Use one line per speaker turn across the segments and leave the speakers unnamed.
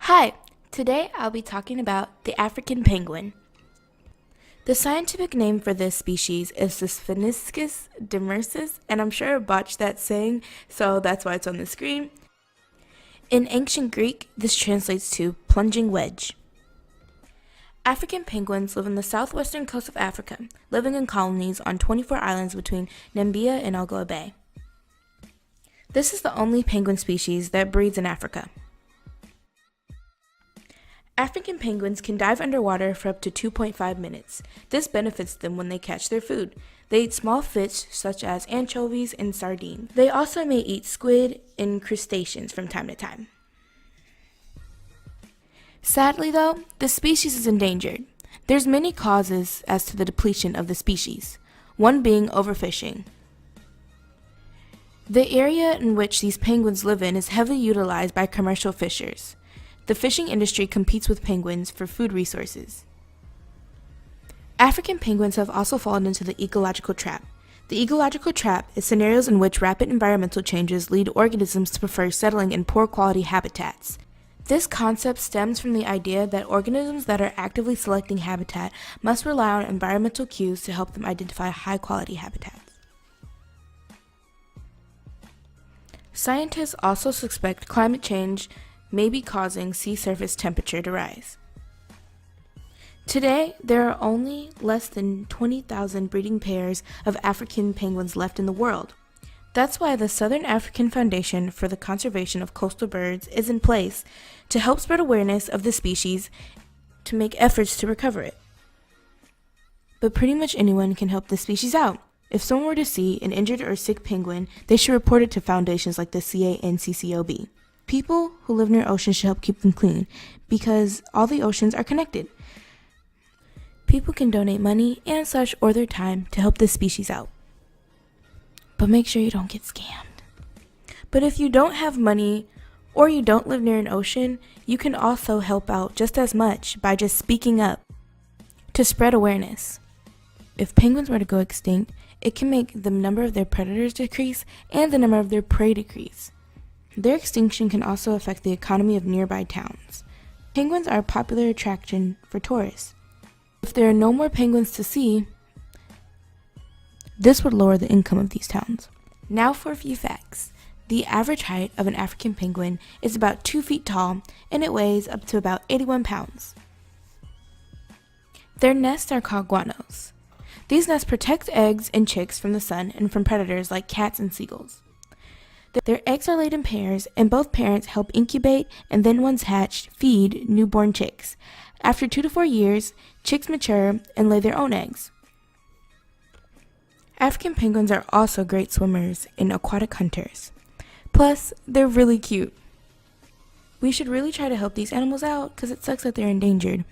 Hi, today I'll be talking about the African penguin. The scientific name for this species is the Spheniscus demersus, and I'm sure I botched that saying, so that's why it's on the screen. In ancient Greek, this translates to plunging wedge. African penguins live on the southwestern coast of Africa, living in colonies on 24 islands between Namibia and Angola Bay. This is the only penguin species that breeds in Africa. African penguins can dive underwater for up to 2.5 minutes. This benefits them when they catch their food. They eat small fish such as anchovies and sardines. They also may eat squid and crustaceans from time to time. Sadly though, the species is endangered. There's many causes as to the depletion of the species, one being overfishing. The area in which these penguins live in is heavily utilized by commercial fishers. The fishing industry competes with penguins for food resources. African penguins have also fallen into the ecological trap. The ecological trap is scenarios in which rapid environmental changes lead organisms to prefer settling in poor quality habitats. This concept stems from the idea that organisms that are actively selecting habitat must rely on environmental cues to help them identify high quality habitats. Scientists also suspect climate change may be causing sea surface temperature to rise. Today, there are only less than 20,000 breeding pairs of African penguins left in the world. That's why the Southern African Foundation for the Conservation of Coastal Birds is in place to help spread awareness of the species to make efforts to recover it. But pretty much anyone can help the species out. If someone were to see an injured or sick penguin, they should report it to foundations like the CANCCOB. People who live near oceans should help keep them clean because all the oceans are connected. People can donate money and such or their time to help this species out. But make sure you don't get scammed. But if you don't have money or you don't live near an ocean, you can also help out just as much by just speaking up to spread awareness. If penguins were to go extinct, it can make the number of their predators decrease and the number of their prey decrease. Their extinction can also affect the economy of nearby towns. Penguins are a popular attraction for tourists. If there are no more penguins to see, this would lower the income of these towns. Now for a few facts. The average height of an African penguin is about 2 feet tall and it weighs up to about 81 pounds. Their nests are called guanos. These nests protect eggs and chicks from the sun and from predators like cats and seagulls. Their eggs are laid in pairs, and both parents help incubate, and then once hatched, feed newborn chicks. After 2 to 4 years, chicks mature and lay their own eggs. African penguins are also great swimmers and aquatic hunters. Plus, they're really cute. We should really try to help these animals out because it sucks that they're endangered.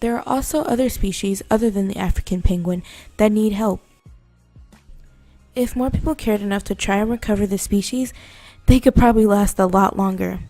There are also other species other than the African penguin that need help. If more people cared enough to try and recover the species, they could probably last a lot longer.